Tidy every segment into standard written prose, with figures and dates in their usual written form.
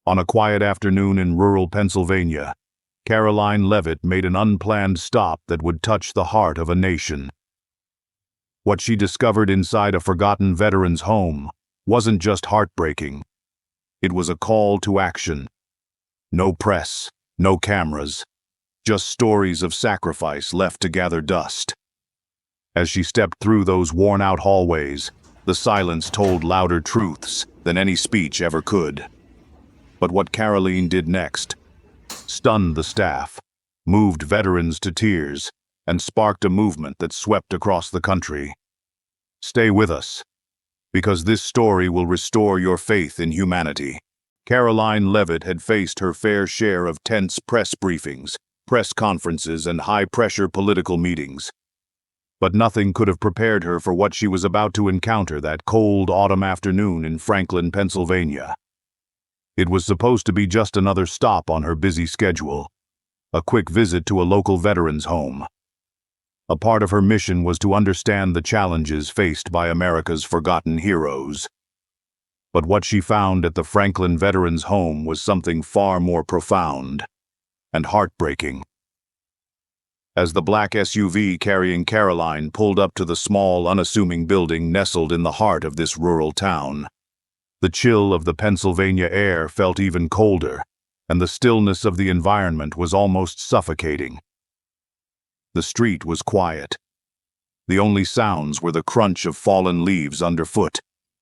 On a quiet afternoon in rural Pennsylvania, Karoline Leavitt made an unplanned stop that would touch the heart of a nation. What she discovered inside a forgotten veteran's home wasn't just heartbreaking. It was a call to action. No press, no cameras, just stories of sacrifice left to gather dust. As she stepped through those worn-out hallways, the silence told louder truths than any speech ever could. But what Karoline did next stunned the staff, moved veterans to tears, and sparked a movement that swept across the country. Stay with us, because this story will restore your faith in humanity. Karoline Leavitt had faced her fair share of tense press briefings, press conferences, and high-pressure political meetings. But nothing could have prepared her for what she was about to encounter that cold autumn afternoon in Franklin, Pennsylvania. It was supposed to be just another stop on her busy schedule, a quick visit to a local veterans' home. A part of her mission was to understand the challenges faced by America's forgotten heroes. But what she found at the Franklin Veterans Home was something far more profound and heartbreaking. As the black SUV carrying Karoline pulled up to the small, unassuming building nestled in the heart of this rural town, the chill of the Pennsylvania air felt even colder, and the stillness of the environment was almost suffocating. The street was quiet. The only sounds were the crunch of fallen leaves underfoot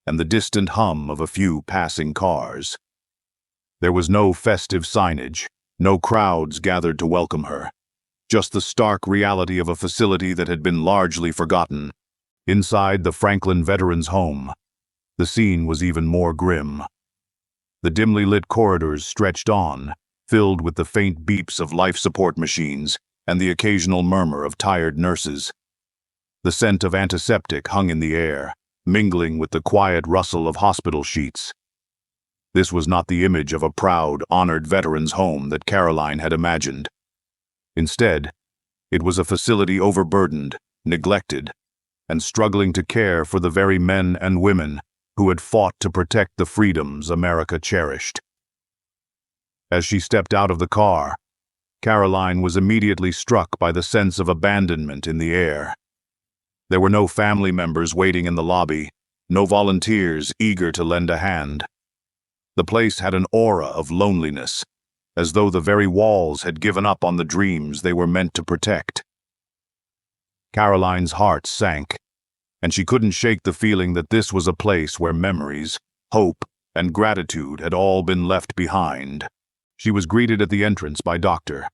and the distant hum of a few passing cars. There was no festive signage, no crowds gathered to welcome her, just the stark reality of a facility that had been largely forgotten. Inside the Franklin Veterans Home, the scene was even more grim. The dimly lit corridors stretched on, filled with the faint beeps of life support machines and the occasional murmur of tired nurses. The scent of antiseptic hung in the air, mingling with the quiet rustle of hospital sheets. This was not the image of a proud, honored veterans' home that Karoline had imagined. Instead, it was a facility overburdened, neglected, and struggling to care for the very men and women who had fought to protect the freedoms America cherished. As she stepped out of the car, Karoline was immediately struck by the sense of abandonment in the air. There were no family members waiting in the lobby, no volunteers eager to lend a hand. The place had an aura of loneliness, as though the very walls had given up on the dreams they were meant to protect. Karoline's heart sank, and she couldn't shake the feeling that this was a place where memories, hope, and gratitude had all been left behind. She was greeted at the entrance by Dr.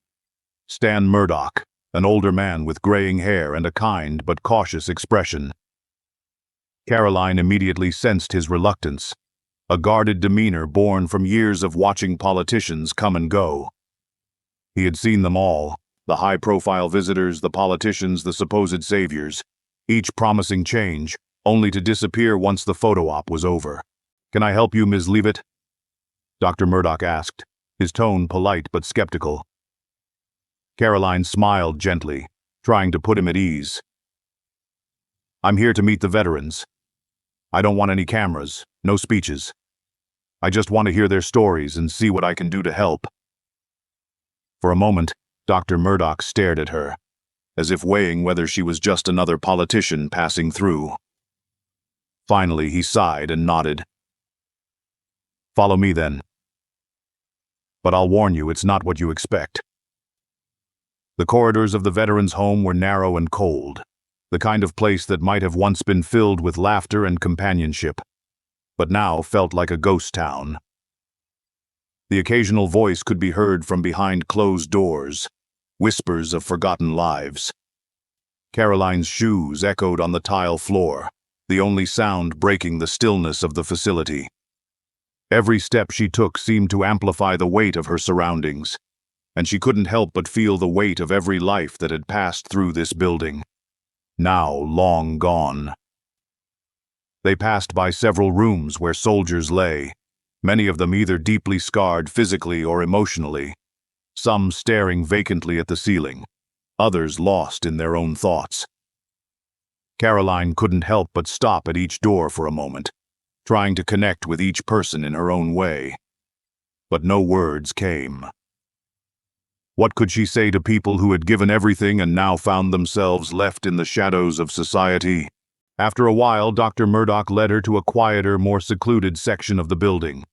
Stan Murdoch, an older man with graying hair and a kind but cautious expression. Karoline immediately sensed his reluctance, a guarded demeanor born from years of watching politicians come and go. He had seen them all, the high-profile visitors, the politicians, the supposed saviors, each promising change, only to disappear once the photo op was over. "Can I help you, Ms. Leavitt?" Dr. Murdoch asked, his tone polite but skeptical. Karoline smiled gently, trying to put him at ease. "I'm here to meet the veterans. I don't want any cameras, no speeches. I just want to hear their stories and see what I can do to help." For a moment, Dr. Murdoch stared at her, as if weighing whether she was just another politician passing through. Finally, he sighed and nodded. "Follow me, then. But I'll warn you, it's not what you expect." The corridors of the veterans' home were narrow and cold, the kind of place that might have once been filled with laughter and companionship, but now felt like a ghost town. The occasional voice could be heard from behind closed doors, whispers of forgotten lives. Karoline's shoes echoed on the tile floor, the only sound breaking the stillness of the facility. Every step she took seemed to amplify the weight of her surroundings, and she couldn't help but feel the weight of every life that had passed through this building, now long gone. They passed by several rooms where soldiers lay, many of them either deeply scarred physically or emotionally, some staring vacantly at the ceiling, others lost in their own thoughts. Karoline couldn't help but stop at each door for a moment, trying to connect with each person in her own way. but no words came. What could she say to people who had given everything and now found themselves left in the shadows of society? After a while, Dr. Murdoch led her to a quieter, more secluded section of the building.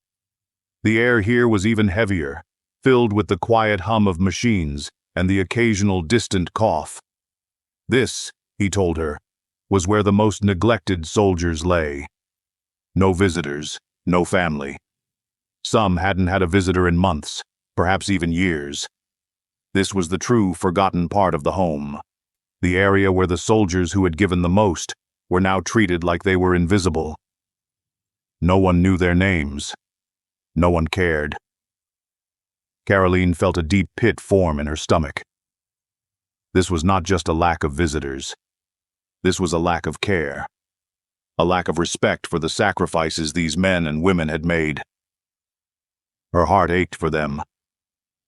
The air here was even heavier, filled with the quiet hum of machines and the occasional distant cough. This, he told her, was where the most neglected soldiers lay. No visitors, no family. Some hadn't had a visitor in months, perhaps even years. This was the true forgotten part of the home, the area where the soldiers who had given the most were now treated like they were invisible. No one knew their names. No one cared. Karoline felt a deep pit form in her stomach. This was not just a lack of visitors. This was a lack of care, a lack of respect for the sacrifices these men and women had made. Her heart ached for them,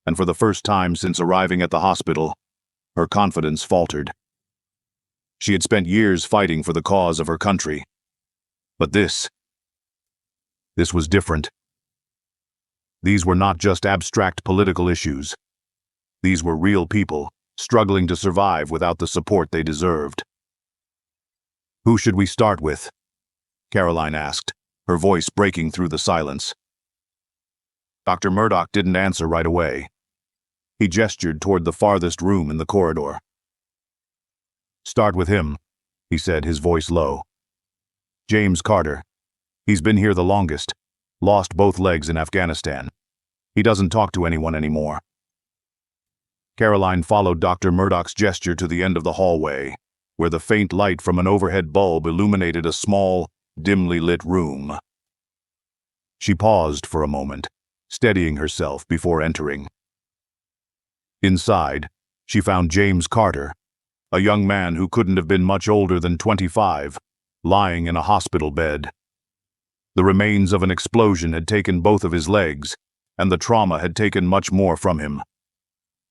and for the first time since arriving at the hospital, her confidence faltered. She had spent years fighting for the cause of her country, but this was different. These were not just abstract political issues. These were real people, struggling to survive without the support they deserved. "Who should we start with?" Karoline asked, her voice breaking through the silence. Dr. Murdoch didn't answer right away. He gestured toward the farthest room in the corridor. "Start with him," he said, his voice low. "James Carter. He's been here the longest, lost both legs in Afghanistan. He doesn't talk to anyone anymore." Karoline followed Dr. Murdoch's gesture to the end of the hallway, where the faint light from an overhead bulb illuminated a small, dimly lit room. She paused for a moment, steadying herself before entering. Inside, she found James Carter, a young man who couldn't have been much older than 25, lying in a hospital bed. The remains of an explosion had taken both of his legs, and the trauma had taken much more from him.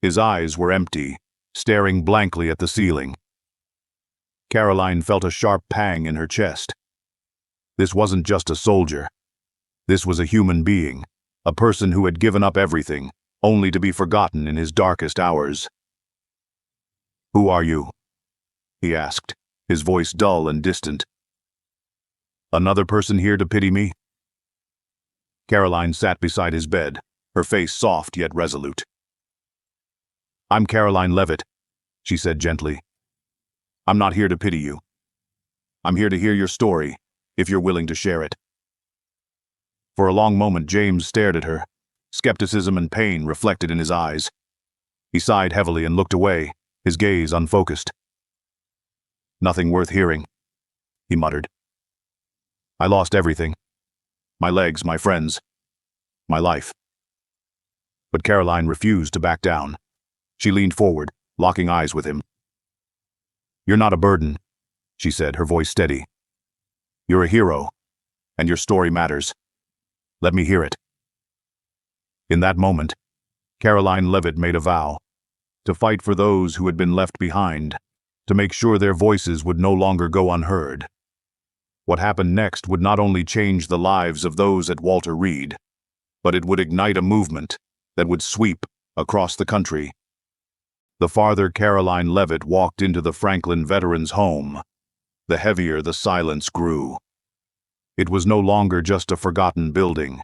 His eyes were empty, staring blankly at the ceiling. Karoline felt a sharp pang in her chest. This wasn't just a soldier. This was a human being, a person who had given up everything, only to be forgotten in his darkest hours. "Who are you?" he asked, his voice dull and distant. "Another person here to pity me?" Karoline sat beside his bed, her face soft yet resolute. "I'm Karoline Leavitt," she said gently. "I'm not here to pity you. I'm here to hear your story, if you're willing to share it." For a long moment, James stared at her, skepticism and pain reflected in his eyes. He sighed heavily and looked away, his gaze unfocused. "Nothing worth hearing," he muttered. "I lost everything. My legs, my friends, my life." But Karoline refused to back down. She leaned forward, locking eyes with him. "You're not a burden," she said, her voice steady. "You're a hero, and your story matters. Let me hear it." In that moment, Karoline Leavitt made a vow to fight for those who had been left behind, to make sure their voices would no longer go unheard. What happened next would not only change the lives of those at Walter Reed, but it would ignite a movement that would sweep across the country. The farther Karoline Leavitt walked into the Franklin Veterans Home, the heavier the silence grew. It was no longer just a forgotten building.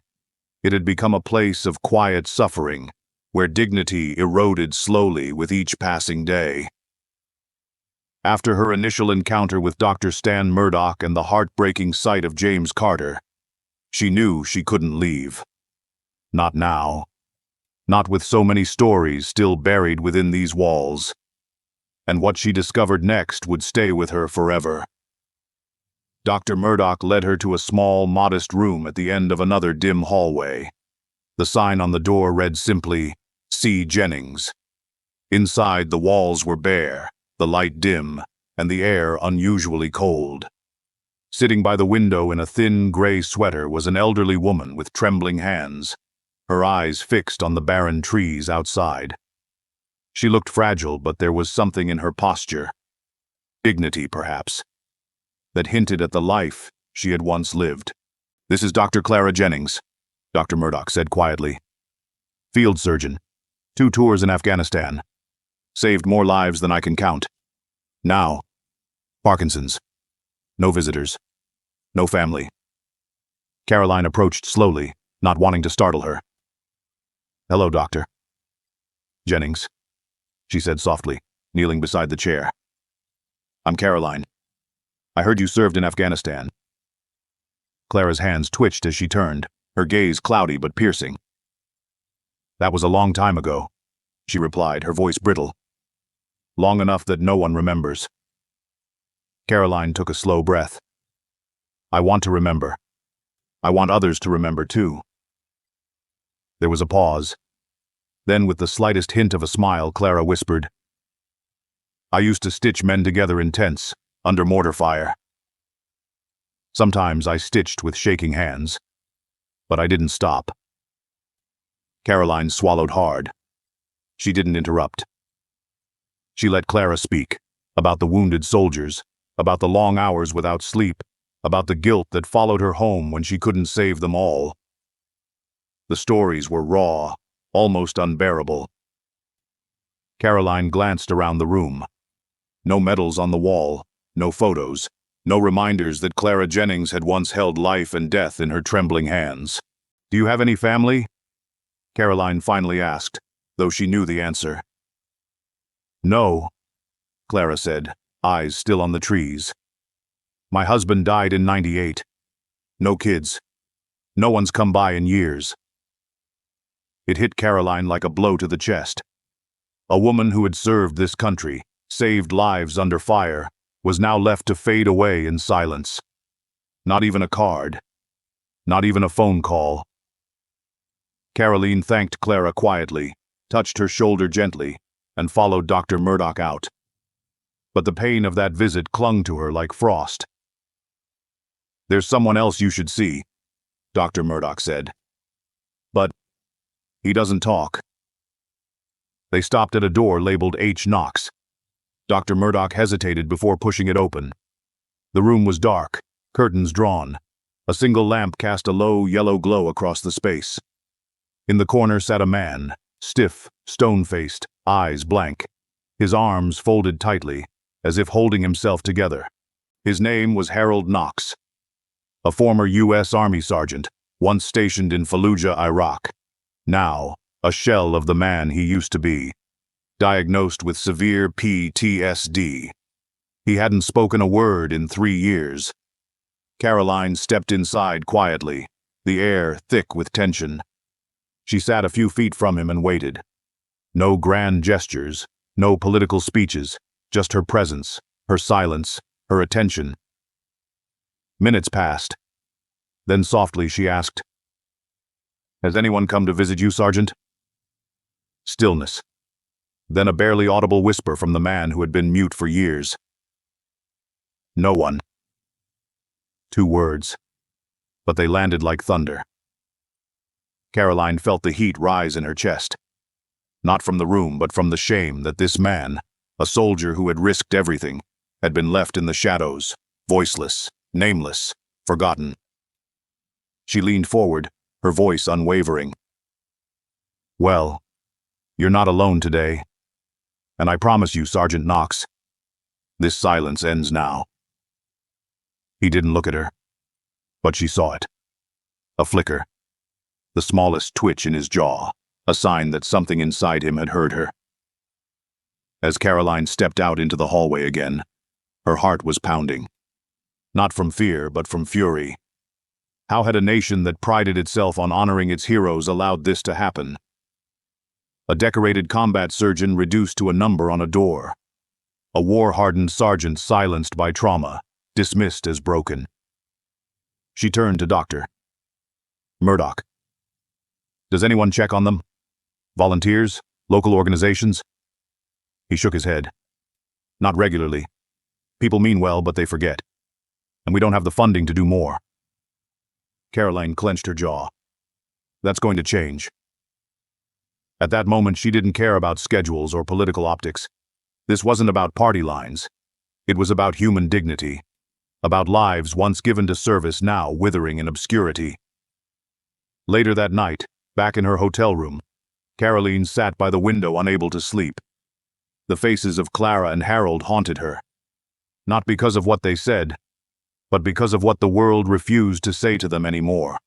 It had become a place of quiet suffering, where dignity eroded slowly with each passing day. After her initial encounter with Dr. Stan Murdoch and the heartbreaking sight of James Carter, she knew she couldn't leave. Not now. Not with so many stories still buried within these walls. And what she discovered next would stay with her forever. Dr. Murdoch led her to a small, modest room at the end of another dim hallway. The sign on the door read simply, "C. Jennings." Inside, the walls were bare, the light dim, and the air unusually cold. Sitting by the window in a thin gray sweater was an elderly woman with trembling hands, her eyes fixed on the barren trees outside. She looked fragile, but there was something in her posture, dignity perhaps, that hinted at the life she had once lived. "This is Dr. Clara Jennings," Dr. Murdoch said quietly. Field surgeon. 2 tours in Afghanistan. Saved more lives than I can count. Now, Parkinson's. No visitors. No family. Karoline approached slowly, not wanting to startle her. "Hello, doctor." "Jennings," she said softly, kneeling beside the chair. "I'm Karoline. I heard you served in Afghanistan." Clara's hands twitched as she turned, her gaze cloudy but piercing. "That was a long time ago," she replied, her voice brittle. "Long enough that no one remembers." Karoline took a slow breath. "I want to remember. I want others to remember too." There was a pause. Then, with the slightest hint of a smile, Clara whispered, "I used to stitch men together in tents, under mortar fire. Sometimes I stitched with shaking hands, but I didn't stop." Karoline swallowed hard. She didn't interrupt. She let Clara speak, about the wounded soldiers, about the long hours without sleep, about the guilt that followed her home when she couldn't save them all. The stories were raw, almost unbearable. Karoline glanced around the room. No medals on the wall, no photos, no reminders that Clara Jennings had once held life and death in her trembling hands. "Do you have any family?" Karoline finally asked, though she knew the answer. "No," Clara said, eyes still on the trees. "My husband died in '98. No kids. No one's come by in years." It hit Karoline like a blow to the chest. A woman who had served this country, saved lives under fire, was now left to fade away in silence. Not even a card. Not even a phone call. Karoline thanked Clara quietly, touched her shoulder gently, and followed Dr. Murdoch out. But the pain of that visit clung to her like frost. "There's someone else you should see," Dr. Murdoch said. "But he doesn't talk." They stopped at a door labeled H. Knox. Dr. Murdoch hesitated before pushing it open. The room was dark, curtains drawn. A single lamp cast a low, yellow glow across the space. In the corner sat a man, stiff, stone-faced, eyes blank, his arms folded tightly, as if holding himself together. His name was Harold Knox, a former U.S. Army sergeant, once stationed in Fallujah, Iraq. Now, a shell of the man he used to be, diagnosed with severe PTSD. He hadn't spoken a word in 3 years. Karoline stepped inside quietly, the air thick with tension. She sat a few feet from him and waited. No grand gestures, no political speeches, just her presence, her silence, her attention. Minutes passed. Then softly she asked, "Has anyone come to visit you, Sergeant?" Stillness. Then a barely audible whisper from the man who had been mute for years. "No one." 2 words, but they landed like thunder. Karoline felt the heat rise in her chest. Not from the room, but from the shame that this man, a soldier who had risked everything, had been left in the shadows, voiceless, nameless, forgotten. She leaned forward, her voice unwavering. "Well, you're not alone today. And I promise you, Sergeant Knox, this silence ends now." He didn't look at her, but she saw it. A flicker. The smallest twitch in his jaw, a sign that something inside him had heard her. As Karoline stepped out into the hallway again, her heart was pounding. Not from fear, but from fury. How had a nation that prided itself on honoring its heroes allowed this to happen? A decorated combat surgeon reduced to a number on a door. A war-hardened sergeant silenced by trauma, dismissed as broken. She turned to Dr. Murdoch. "Does anyone check on them? Volunteers? Local organizations?" He shook his head. "Not regularly. People mean well, but they forget. And we don't have the funding to do more." Karoline clenched her jaw. That's going to change. At that moment, she didn't care about schedules or political optics. This wasn't about party lines. It was about human dignity. About lives once given to service now withering in obscurity. Later that night, back in her hotel room, Karoline sat by the window, unable to sleep. The faces of Clara and Harold haunted her, not because of what they said, but because of what the world refused to say to them anymore.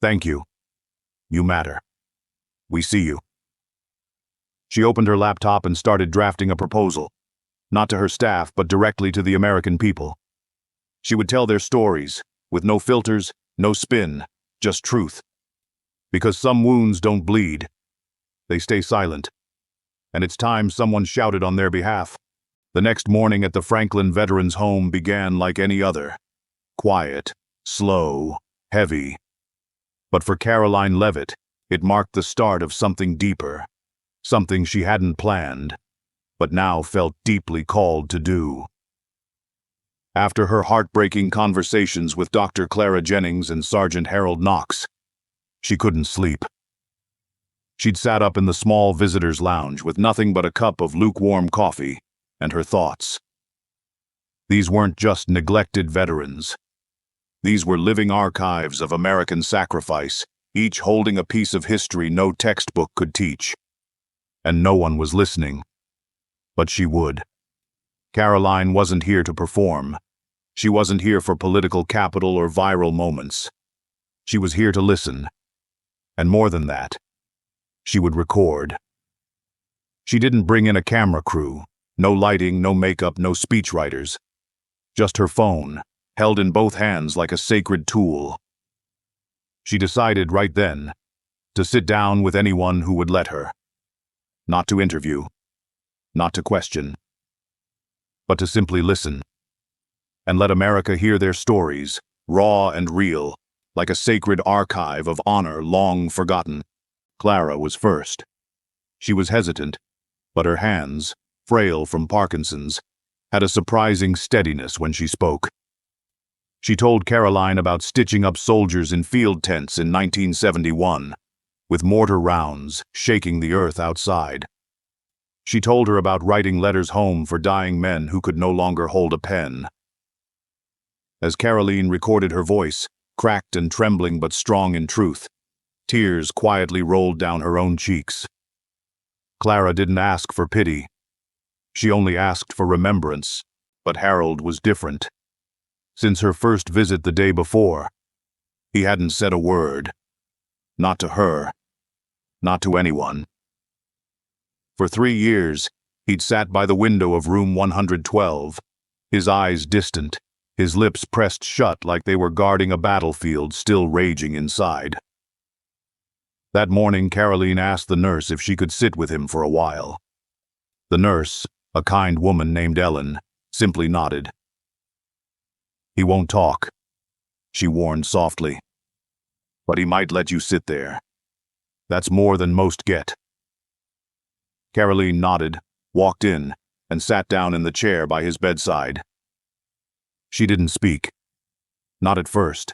Thank you. You matter. We see you. She opened her laptop and started drafting a proposal, not to her staff, but directly to the American people. She would tell their stories, with no filters, no spin, just truth. Because some wounds don't bleed. They stay silent. And it's time someone shouted on their behalf. The next morning at the Franklin Veterans Home began like any other. Quiet, slow, heavy. But for Karoline Leavitt, it marked the start of something deeper. Something she hadn't planned, but now felt deeply called to do. After her heartbreaking conversations with Dr. Clara Jennings and Sergeant Harold Knox, she couldn't sleep. She'd sat up in the small visitors' lounge with nothing but a cup of lukewarm coffee and her thoughts. These weren't just neglected veterans. These were living archives of American sacrifice, each holding a piece of history no textbook could teach. And no one was listening. But she would. Karoline wasn't here to perform. She wasn't here for political capital or viral moments. She was here to listen. And more than that, she would record. She didn't bring in a camera crew, no lighting, no makeup, no speechwriters. Just her phone, held in both hands like a sacred tool. She decided right then to sit down with anyone who would let her. Not to interview, not to question, but to simply listen. And let America hear their stories, raw and real, like a sacred archive of honor long forgotten. Clara was first. She was hesitant, but her hands, frail from Parkinson's, had a surprising steadiness when she spoke. She told Karoline about stitching up soldiers in field tents in 1971, with mortar rounds shaking the earth outside. She told her about writing letters home for dying men who could no longer hold a pen. As Karoline recorded her voice, cracked and trembling but strong in truth, tears quietly rolled down her own cheeks. Clara didn't ask for pity. She only asked for remembrance, but Harold was different. Since her first visit the day before, he hadn't said a word. Not to her. Not to anyone. For 3 years, he'd sat by the window of room 112, his eyes distant, his lips pressed shut like they were guarding a battlefield still raging inside. That morning, Karoline asked the nurse if she could sit with him for a while. The nurse, a kind woman named Ellen, simply nodded. "He won't talk," she warned softly. "But he might let you sit there. That's more than most get." Karoline nodded, walked in, and sat down in the chair by his bedside. She didn't speak. Not at first.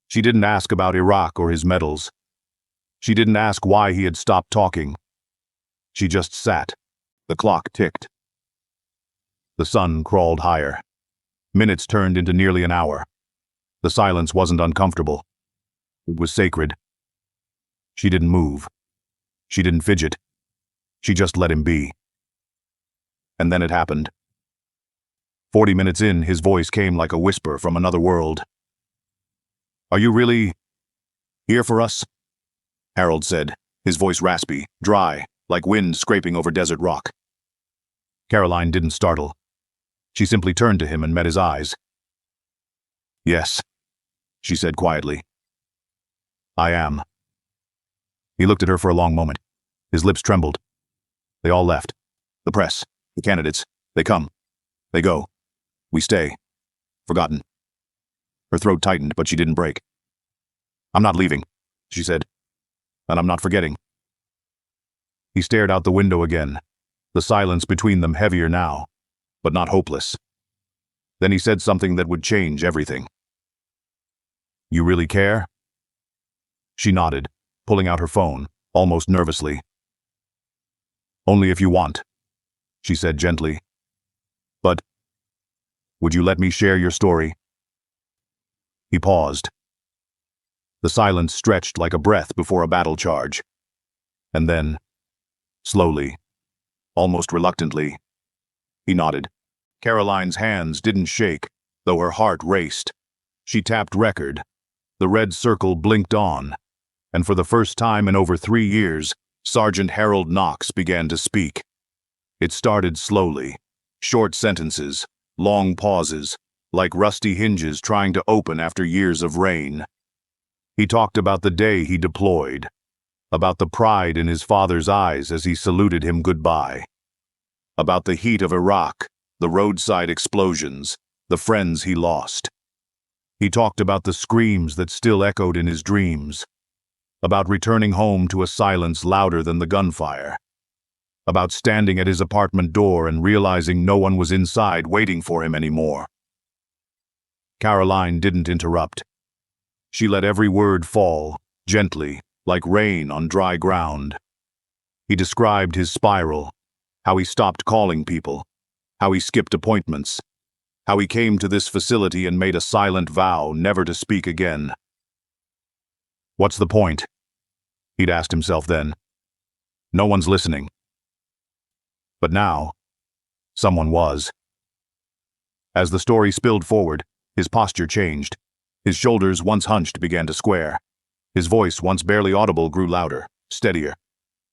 She didn't ask about Iraq or his medals. She didn't ask why he had stopped talking. She just sat. The clock ticked. The sun crawled higher. Minutes turned into nearly an hour. The silence wasn't uncomfortable. It was sacred. She didn't move. She didn't fidget. She just let him be. And then it happened. 40 minutes in, his voice came like a whisper from another world. "Are you really here for us?" Harold said, his voice raspy, dry, like wind scraping over desert rock. Karoline didn't startle. She simply turned to him and met his eyes. "Yes," she said quietly. "I am." He looked at her for a long moment. His lips trembled. They all left. The press, the candidates, they come, they go. We stay. Forgotten. Her throat tightened, but she didn't break. "I'm not leaving," she said. "And I'm not forgetting." He stared out the window again, the silence between them heavier now, but not hopeless. Then he said something that would change everything. "You really care?" She nodded, pulling out her phone, almost nervously. "Only if you want," she said gently. "But would you let me share your story?" He paused. The silence stretched like a breath before a battle charge. And then, slowly, almost reluctantly, he nodded. Karoline's hands didn't shake, though her heart raced. She tapped record. The red circle blinked on, and for the first time in over 3 years, Sergeant Harold Knox began to speak. It started slowly, short sentences, long pauses, like rusty hinges trying to open after years of rain. He talked about the day he deployed, about the pride in his father's eyes as he saluted him goodbye, about the heat of Iraq, the roadside explosions, the friends he lost. He talked about the screams that still echoed in his dreams, about returning home to a silence louder than the gunfire, about standing at his apartment door and realizing no one was inside waiting for him anymore. Karoline didn't interrupt. She let every word fall, gently, like rain on dry ground. He described his spiral, how he stopped calling people, how he skipped appointments, how he came to this facility and made a silent vow never to speak again. What's the point? He'd asked himself then. No one's listening. But now, someone was. As the story spilled forward, his posture changed. His shoulders, once hunched, began to square. His voice, once barely audible, grew louder, steadier.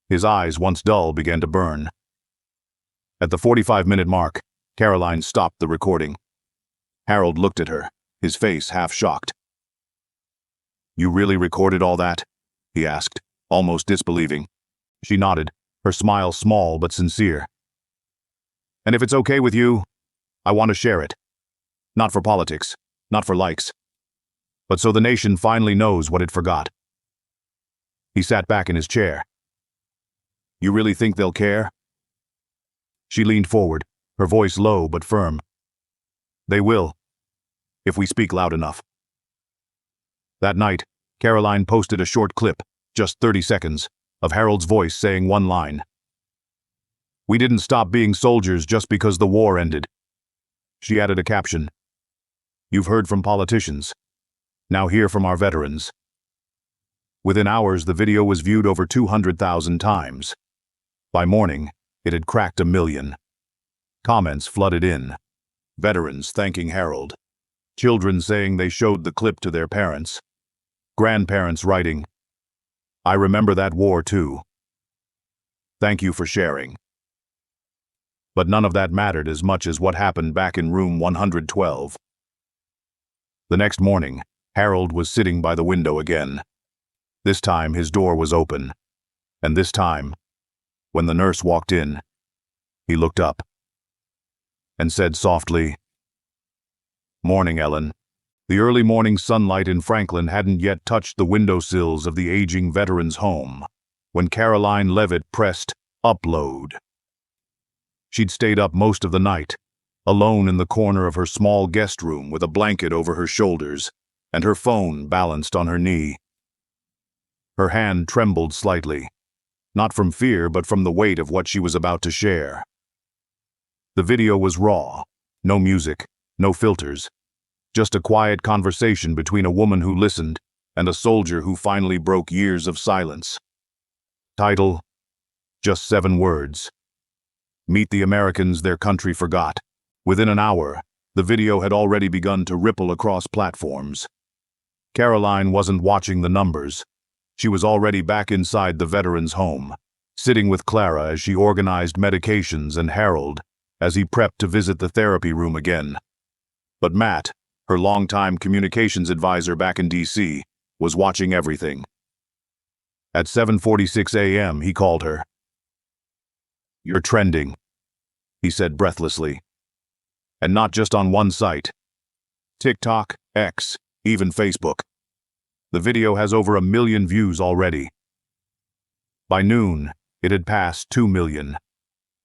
His eyes, once dull, began to burn. At the 45-minute mark, Karoline stopped the recording. Harold looked at her, his face half shocked. "You really recorded all that?" he asked, almost disbelieving. She nodded, her smile small but sincere. "And if it's okay with you, I want to share it. Not for politics, not for likes, but so the nation finally knows what it forgot." He sat back in his chair. "You really think they'll care?" She leaned forward, her voice low but firm. "They will, if we speak loud enough." That night, Karoline posted a short clip, just 30 seconds, of Harold's voice saying one line. "We didn't stop being soldiers just because the war ended." She added a caption. "You've heard from politicians. Now hear from our veterans." Within hours, the video was viewed over 200,000 times. By morning, it had cracked 1 million. Comments flooded in. Veterans thanking Harold. Children saying they showed the clip to their parents. Grandparents writing, "I remember that war too. Thank you for sharing." But none of that mattered as much as what happened back in room 112. The next morning, Harold was sitting by the window again. This time his door was open. And this time, when the nurse walked in, he looked up and said softly, "Morning, Ellen." The early morning sunlight in Franklin hadn't yet touched the windowsills of the aging veteran's home when Karoline Leavitt pressed upload. She'd stayed up most of the night, alone in the corner of her small guest room with a blanket over her shoulders and her phone balanced on her knee. Her hand trembled slightly, not from fear but from the weight of what she was about to share. The video was raw, no music, no filters, just a quiet conversation between a woman who listened and a soldier who finally broke years of silence. Title: just 7 words. Meet the Americans their country forgot. Within an hour, the video had already begun to ripple across platforms. Karoline wasn't watching the numbers. She was already back inside the veteran's home, sitting with Clara as she organized medications and Harold as he prepped to visit the therapy room again. But Matt, her longtime communications advisor back in D.C., was watching everything. At 7:46 a.m., he called her. "You're trending," he said breathlessly. "And not just on one site. TikTok, X, even Facebook. The video has over 1 million views already." By noon, it had passed 2 million.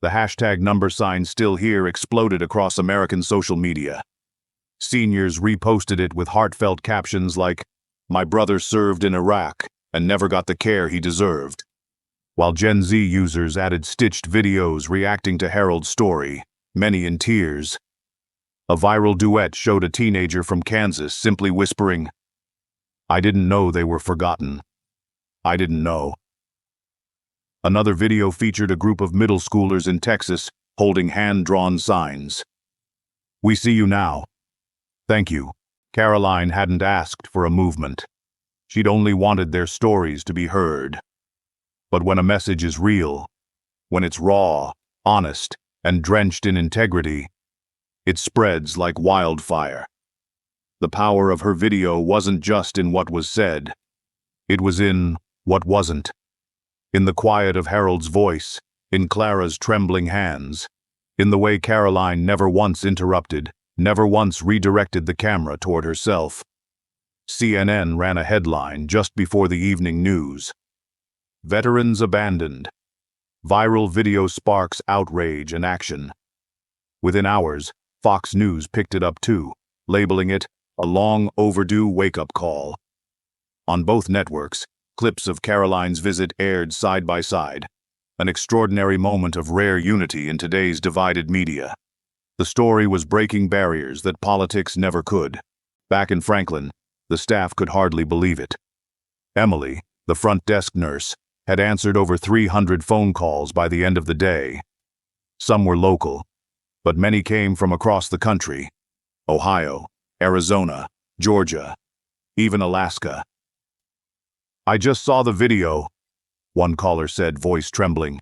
The hashtag number sign "still here" exploded across American social media. Seniors reposted it with heartfelt captions like, "My brother served in Iraq and never got the care he deserved," while Gen Z users added stitched videos reacting to Harold's story, many in tears. A viral duet showed a teenager from Kansas simply whispering, "I didn't know they were forgotten. I didn't know." Another video featured a group of middle schoolers in Texas holding hand-drawn signs. "We see you now. Thank you." Karoline hadn't asked for a movement. She'd only wanted their stories to be heard. But when a message is real, when it's raw, honest, and drenched in integrity, it spreads like wildfire. The power of her video wasn't just in what was said. It was in what wasn't. In the quiet of Harold's voice, in Clara's trembling hands, in the way Karoline never once interrupted, never once redirected the camera toward herself. CNN ran a headline just before the evening news. "Veterans abandoned. Viral video sparks outrage and action." Within hours, Fox News picked it up too, labeling it a long overdue wake-up call. On both networks, clips of Karoline's visit aired side by side, an extraordinary moment of rare unity in today's divided media. The story was breaking barriers that politics never could. Back in Franklin, the staff could hardly believe it. Emily, the front desk nurse, had answered over 300 phone calls by the end of the day. Some were local, but many came from across the country: Ohio, Arizona, Georgia, even Alaska. "I just saw the video," one caller said, voice trembling.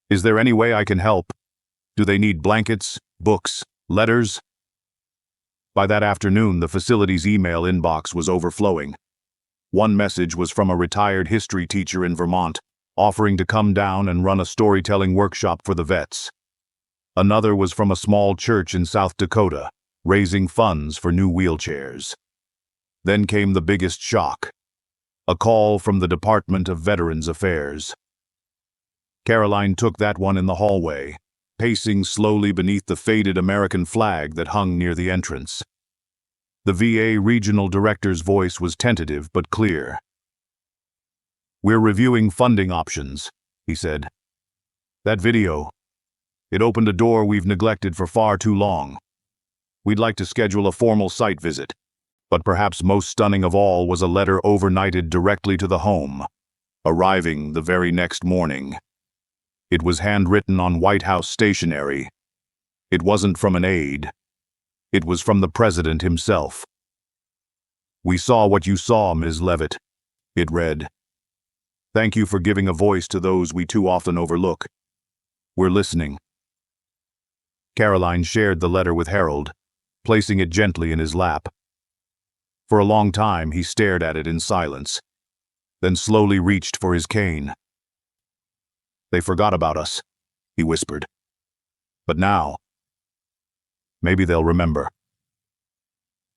"Is there any way I can help? Do they need blankets, books, letters?" By that afternoon, the facility's email inbox was overflowing. One message was from a retired history teacher in Vermont, offering to come down and run a storytelling workshop for the vets. Another was from a small church in South Dakota, raising funds for new wheelchairs. Then came the biggest shock: a call from the Department of Veterans Affairs. Karoline took that one in the hallway, pacing slowly beneath the faded American flag that hung near the entrance. The VA regional director's voice was tentative but clear. "We're reviewing funding options," he said. "That video, it opened a door we've neglected for far too long. We'd like to schedule a formal site visit." But perhaps most stunning of all was a letter overnighted directly to the home, arriving the very next morning. It was handwritten on White House stationery. It wasn't from an aide. It was from the president himself. "We saw what you saw, Ms. Leavitt," it read. "Thank you for giving a voice to those we too often overlook. We're listening." Karoline shared the letter with Harold, placing it gently in his lap. For a long time, he stared at it in silence, then slowly reached for his cane. "They forgot about us," he whispered. "But now, maybe they'll remember."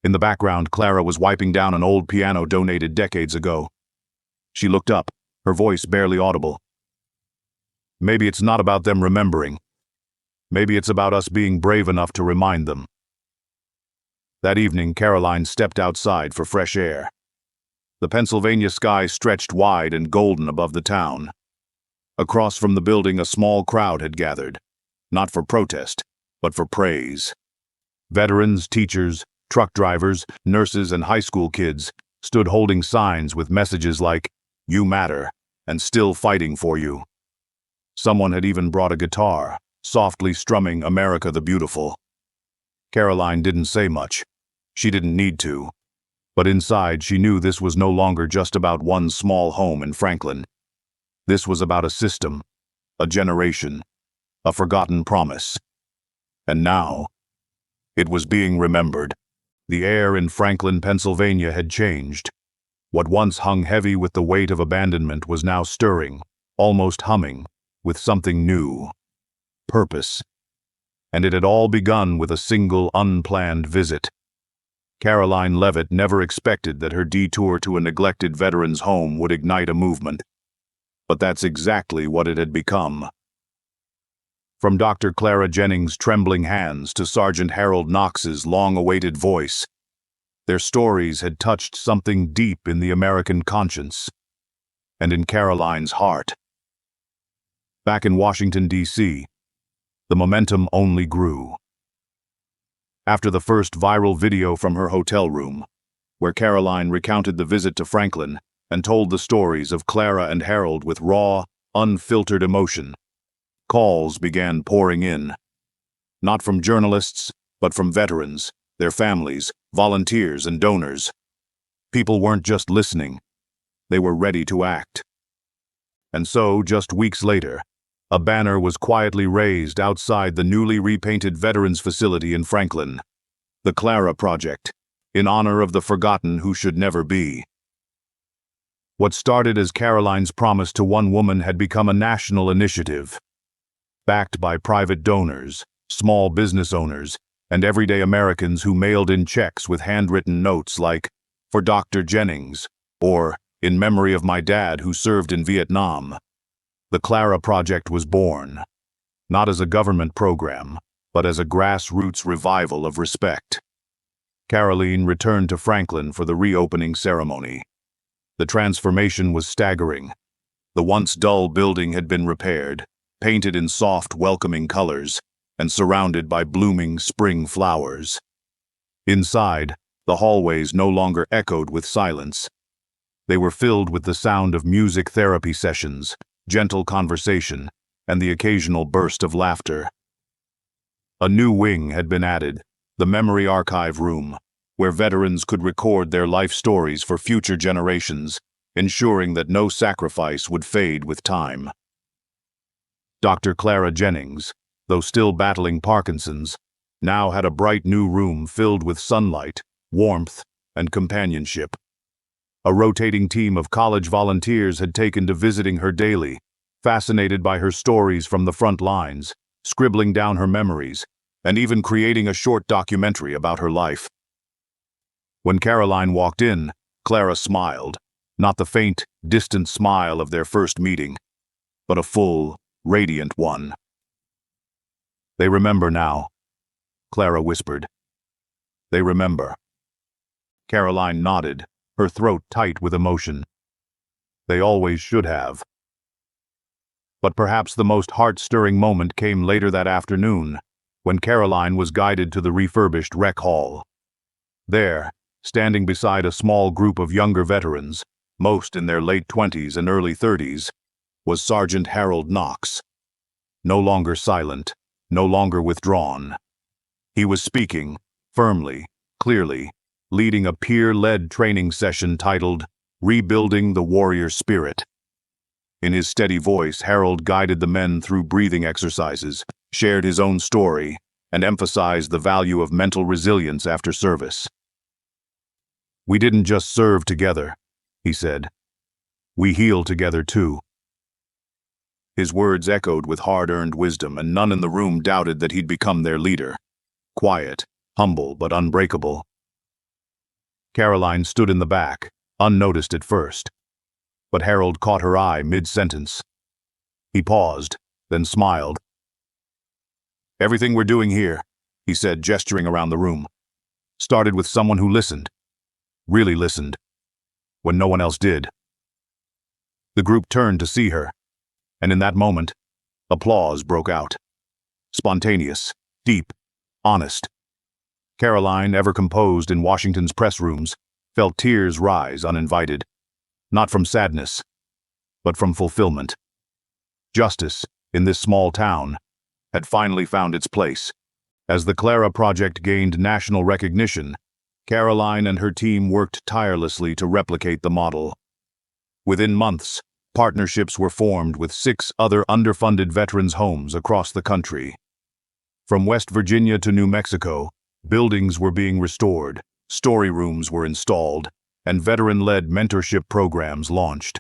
In the background, Clara was wiping down an old piano donated decades ago. She looked up, her voice barely audible. "Maybe it's not about them remembering. Maybe it's about us being brave enough to remind them." That evening, Karoline stepped outside for fresh air. The Pennsylvania sky stretched wide and golden above the town. Across from the building, a small crowd had gathered, not for protest, but for praise. Veterans, teachers, truck drivers, nurses, and high school kids stood holding signs with messages like, "You matter," and "Still fighting for you." Someone had even brought a guitar, softly strumming "America the Beautiful." Karoline didn't say much. She didn't need to. But inside, she knew this was no longer just about one small home in Franklin. This was about a system, a generation, a forgotten promise. And now, it was being remembered. The air in Franklin, Pennsylvania had changed. What once hung heavy with the weight of abandonment was now stirring, almost humming, with something new: purpose. And it had all begun with a single unplanned visit. Karoline Leavitt never expected that her detour to a neglected veterans' home would ignite a movement. But that's exactly what it had become. From Dr. Clara Jennings' trembling hands to Sergeant Harold Knox's long-awaited voice, their stories had touched something deep in the American conscience and in Karoline's heart. Back in Washington, D.C., the momentum only grew. After the first viral video from her hotel room, where Karoline recounted the visit to Franklin and told the stories of Clara and Harold with raw, unfiltered emotion. Calls began pouring in, not from journalists, but from veterans, their families, volunteers, and donors. People weren't just listening, they were ready to act. And so, just weeks later, a banner was quietly raised outside the newly repainted Veterans Facility in Franklin, the Clara Project, in honor of the forgotten who should never be. What started as Karoline's promise to one woman had become a national initiative, backed by private donors, small business owners, and everyday Americans who mailed in checks with handwritten notes like, "For Dr. Jennings," or "In memory of my dad who served in Vietnam." The Clara Project was born, not as a government program, but as a grassroots revival of respect. Karoline returned to Franklin for the reopening ceremony. The transformation was staggering. The once dull building had been repaired, painted in soft, welcoming colors, and surrounded by blooming spring flowers. Inside, the hallways no longer echoed with silence. They were filled with the sound of music therapy sessions, gentle conversation, and the occasional burst of laughter. A new wing had been added, the Memory Archive Room, where veterans could record their life stories for future generations, ensuring that no sacrifice would fade with time. Dr. Clara Jennings, though still battling Parkinson's, now had a bright new room filled with sunlight, warmth, and companionship. A rotating team of college volunteers had taken to visiting her daily, fascinated by her stories from the front lines, scribbling down her memories, and even creating a short documentary about her life. When Karoline walked in, Clara smiled, not the faint, distant smile of their first meeting, but a full, radiant one. "They remember now," Clara whispered. "They remember." Karoline nodded, her throat tight with emotion. "They always should have." But perhaps the most heart-stirring moment came later that afternoon, when Karoline was guided to the refurbished rec hall. There, standing beside a small group of younger veterans, most in their late 20s and early 30s, was Sergeant Harold Knox. No longer silent, no longer withdrawn. He was speaking, firmly, clearly, leading a peer-led training session titled "Rebuilding the Warrior Spirit." In his steady voice, Harold guided the men through breathing exercises, shared his own story, and emphasized the value of mental resilience after service. "We didn't just serve together," he said. "We heal together too." His words echoed with hard-earned wisdom, and none in the room doubted that he'd become their leader. Quiet, humble, but unbreakable. Karoline stood in the back, unnoticed at first. But Harold caught her eye mid-sentence. He paused, then smiled. "Everything we're doing here," he said, gesturing around the room, "started with someone who listened. Really listened. When no one else did." The group turned to see her, and in that moment, applause broke out. Spontaneous, deep, honest. Karoline, ever composed in Washington's press rooms, felt tears rise uninvited, not from sadness, but from fulfillment. Justice, in this small town, had finally found its place. As the Clara Project gained national recognition, Karoline and her team worked tirelessly to replicate the model. Within months, partnerships were formed with 6 other underfunded veterans' homes across the country. From West Virginia to New Mexico, buildings were being restored, story rooms were installed, and veteran-led mentorship programs launched.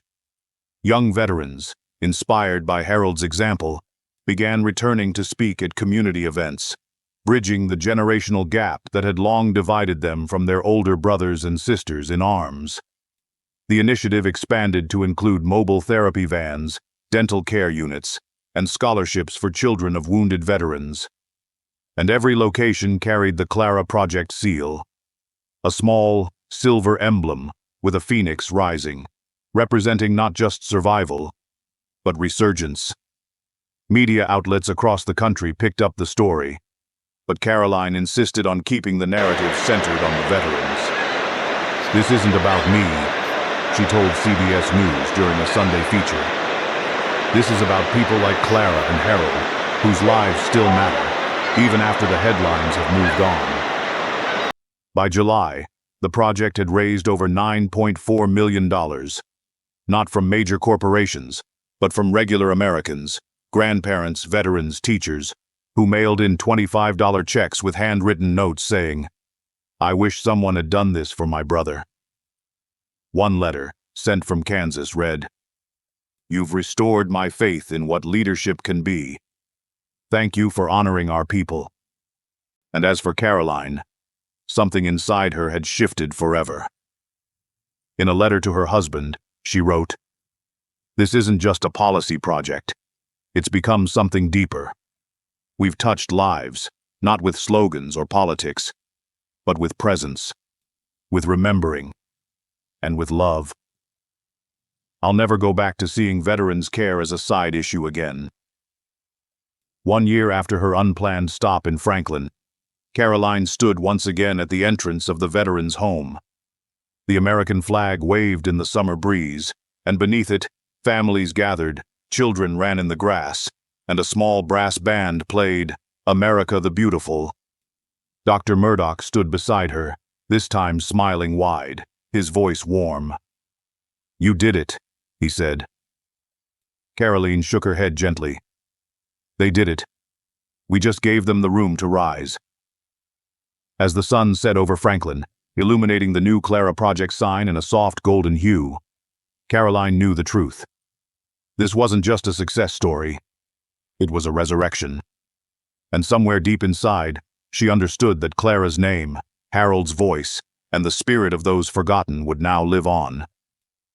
Young veterans, inspired by Harold's example, began returning to speak at community events, bridging the generational gap that had long divided them from their older brothers and sisters in arms. The initiative expanded to include mobile therapy vans, dental care units, and scholarships for children of wounded veterans. And every location carried the Clara Project seal, a small, silver emblem with a phoenix rising, representing not just survival, but resurgence. Media outlets across the country picked up the story, but Karoline insisted on keeping the narrative centered on the veterans. "This isn't about me," she told CBS News during a Sunday feature. This is about people like Clara and Harold, whose lives still matter, even after the headlines have moved on. By July, the project had raised over $9.4 million, not from major corporations, but from regular Americans, grandparents, veterans, teachers, who mailed in $25 checks with handwritten notes saying, "I wish someone had done this for my brother." One letter, sent from Kansas, read, "You've restored my faith in what leadership can be. Thank you for honoring our people." And as for Karoline, something inside her had shifted forever. In a letter to her husband, she wrote, "This isn't just a policy project. It's become something deeper. We've touched lives, not with slogans or politics, but with presence, with remembering, and with love. I'll never go back to seeing veterans' care as a side issue again." 1 year after her unplanned stop in Franklin, Karoline stood once again at the entrance of the veterans' home. The American flag waved in the summer breeze, and beneath it, families gathered, children ran in the grass, and a small brass band played "America the Beautiful." Dr. Murdoch stood beside her, this time smiling wide, his voice warm. "You did it," he said. Karoline shook her head gently. "They did it. We just gave them the room to rise." As the sun set over Franklin, illuminating the new Clara Project sign in a soft golden hue, Karoline knew the truth. This wasn't just a success story. It was a resurrection. And somewhere deep inside, she understood that Clara's name, Harold's voice, and the spirit of those forgotten would now live on.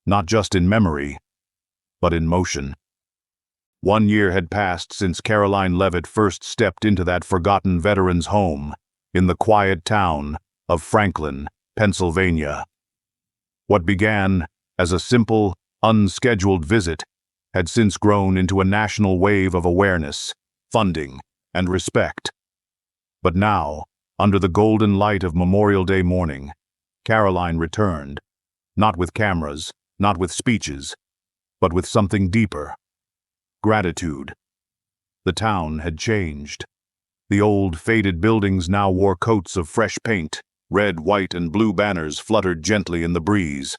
Not just in memory, but in motion. 1 year had passed since Karoline Leavitt first stepped into that forgotten veterans' home in the quiet town of Franklin, Pennsylvania. What began as a simple, unscheduled visit had since grown into a national wave of awareness, funding, and respect. But now, under the golden light of Memorial Day morning, Karoline returned, not with cameras, not with speeches, but with something deeper: gratitude. The town had changed. The old, faded buildings now wore coats of fresh paint, red, white, and blue banners fluttered gently in the breeze,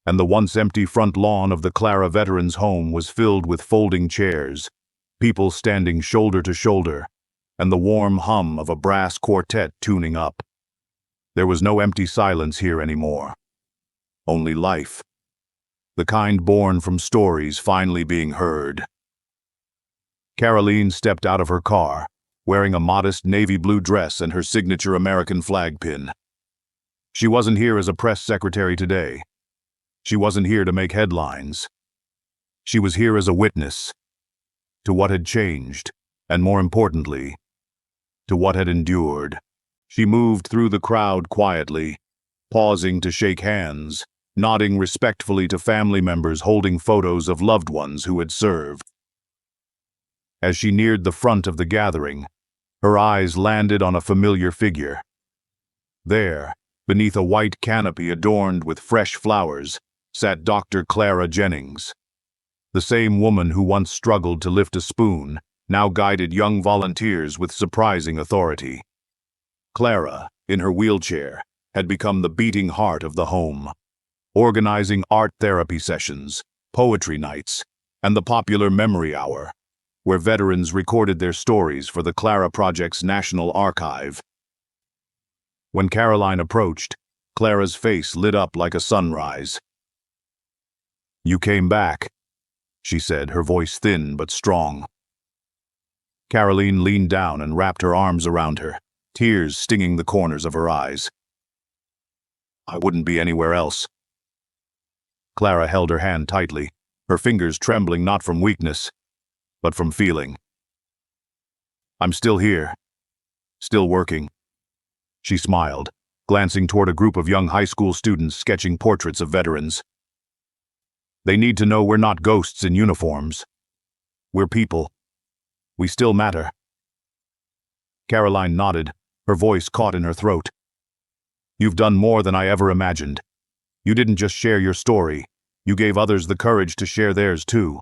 and the once empty front lawn of the Clara Veterans Home was filled with folding chairs, people standing shoulder to shoulder, and the warm hum of a brass quartet tuning up. There was no empty silence here anymore. Only life. The kind born from stories finally being heard. Karoline stepped out of her car, wearing a modest navy blue dress and her signature American flag pin. She wasn't here as a press secretary today. She wasn't here to make headlines. She was here as a witness to what had changed, and more importantly, to what had endured. She moved through the crowd quietly, pausing to shake hands, nodding respectfully to family members holding photos of loved ones who had served. As she neared the front of the gathering, her eyes landed on a familiar figure. There, beneath a white canopy adorned with fresh flowers, sat Dr. Clara Jennings. The same woman who once struggled to lift a spoon now guided young volunteers with surprising authority. Clara, in her wheelchair, had become the beating heart of the home, organizing art therapy sessions, poetry nights, and the popular Memory Hour, where veterans recorded their stories for the Clara Project's National Archive. When Karoline approached, Clara's face lit up like a sunrise. "You came back," she said, her voice thin but strong. Karoline leaned down and wrapped her arms around her, tears stinging the corners of her eyes. "I wouldn't be anywhere else." Clara held her hand tightly, her fingers trembling not from weakness, but from feeling. "I'm still here, still working." She smiled, glancing toward a group of young high school students sketching portraits of veterans. "They need to know we're not ghosts in uniforms. We're people. We still matter." Karoline nodded, her voice caught in her throat. "You've done more than I ever imagined. You didn't just share your story, you gave others the courage to share theirs too."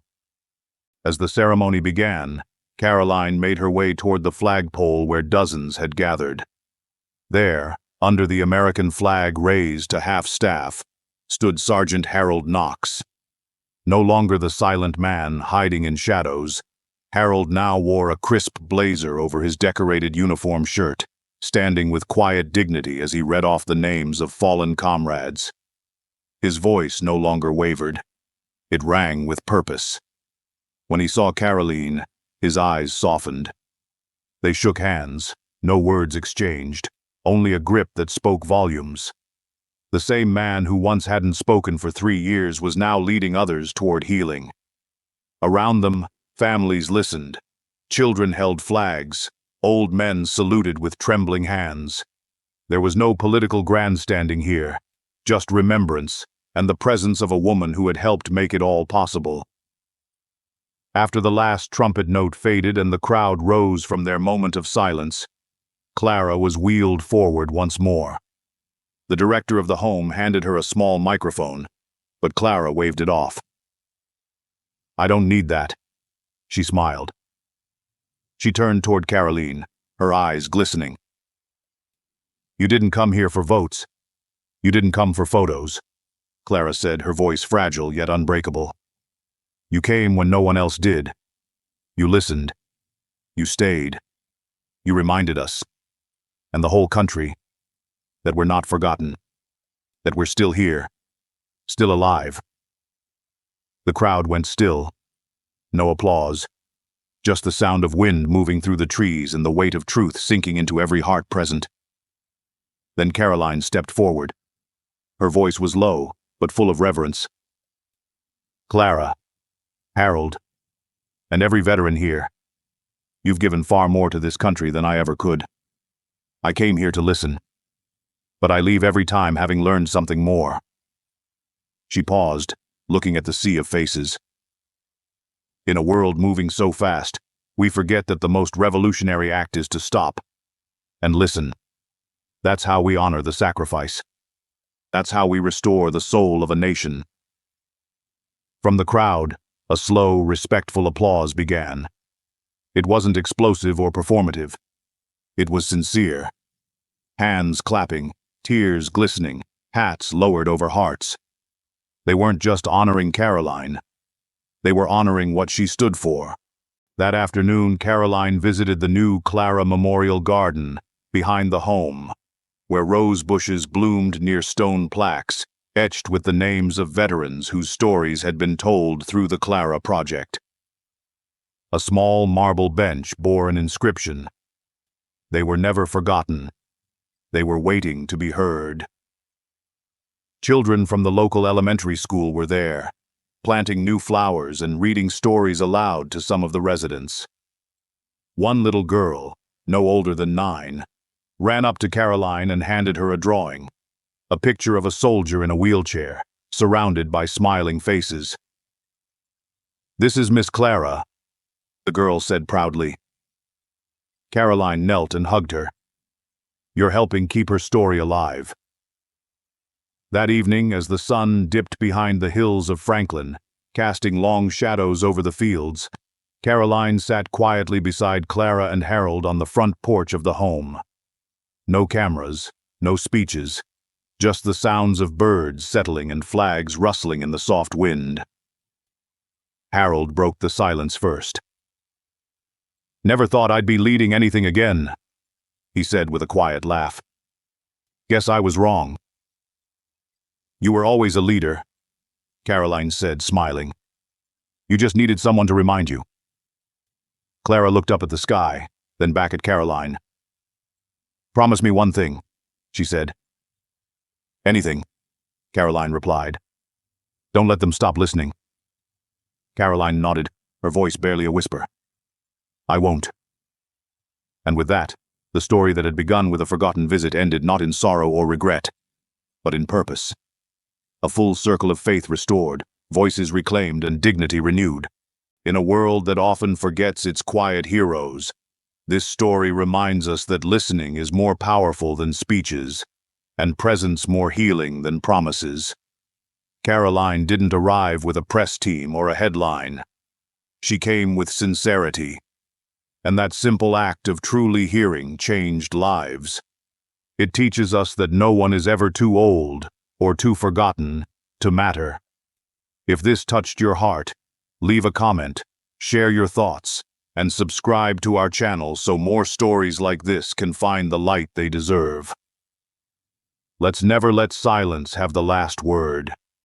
As the ceremony began, Karoline made her way toward the flagpole where dozens had gathered. There, under the American flag raised to half-staff, stood Sergeant Harold Knox. No longer the silent man hiding in shadows, Harold now wore a crisp blazer over his decorated uniform shirt, standing with quiet dignity as he read off the names of fallen comrades. His voice no longer wavered. It rang with purpose. When he saw Karoline, his eyes softened. They shook hands, no words exchanged, only a grip that spoke volumes. The same man who once hadn't spoken for 3 years was now leading others toward healing. Around them, families listened. Children held flags. Old men saluted with trembling hands. There was no political grandstanding here, just remembrance and the presence of a woman who had helped make it all possible. After the last trumpet note faded and the crowd rose from their moment of silence, Clara was wheeled forward once more. The director of the home handed her a small microphone, but Clara waved it off. "I don't need that," she smiled. She turned toward Karoline, her eyes glistening. "You didn't come here for votes. You didn't come for photos," Clara said, her voice fragile yet unbreakable. "You came when no one else did. You listened. You stayed. You reminded us, and the whole country, that we're not forgotten, that we're still here, still alive." The crowd went still. No applause. Just the sound of wind moving through the trees and the weight of truth sinking into every heart present. Then Karoline stepped forward. Her voice was low, but full of reverence. "Clara, Harold, and every veteran here, you've given far more to this country than I ever could. I came here to listen, but I leave every time having learned something more." She paused, looking at the sea of faces. In a world moving so fast, we forget that the most revolutionary act is to stop and listen. That's how we honor the sacrifice. That's how we restore the soul of a nation. From the crowd, a slow, respectful applause began. It wasn't explosive or performative. It was sincere. Hands clapping, tears glistening, hats lowered over hearts. They weren't just honoring Karoline. They were honoring what she stood for. That afternoon, Karoline visited the new Clara Memorial Garden behind the home, where rose bushes bloomed near stone plaques, etched with the names of veterans whose stories had been told through the Clara Project. A small marble bench bore an inscription. They were never forgotten. They were waiting to be heard. Children from the local elementary school were there, planting new flowers and reading stories aloud to some of the residents. One little girl, no older than 9, ran up to Karoline and handed her a drawing, a picture of a soldier in a wheelchair, surrounded by smiling faces. "This is Miss Clara," the girl said proudly. Karoline knelt and hugged her. "You're helping keep her story alive." That evening, as the sun dipped behind the hills of Franklin, casting long shadows over the fields, Karoline sat quietly beside Clara and Harold on the front porch of the home. No cameras, no speeches, just the sounds of birds settling and flags rustling in the soft wind. Harold broke the silence first. "Never thought I'd be leading anything again," he said with a quiet laugh. "Guess I was wrong." "You were always a leader," Karoline said, smiling. "You just needed someone to remind you." Clara looked up at the sky, then back at Karoline. "Promise me one thing," she said. "Anything," Karoline replied. "Don't let them stop listening." Karoline nodded, her voice barely a whisper. "I won't." And with that, the story that had begun with a forgotten visit ended not in sorrow or regret, but in purpose. A full circle of faith restored, voices reclaimed, and dignity renewed. In a world that often forgets its quiet heroes, this story reminds us that listening is more powerful than speeches, and presence more healing than promises. Karoline didn't arrive with a press team or a headline. She came with sincerity. And that simple act of truly hearing changed lives. It teaches us that no one is ever too old or too forgotten to matter. If this touched your heart, leave a comment, share your thoughts, and subscribe to our channel so more stories like this can find the light they deserve. Let's never let silence have the last word.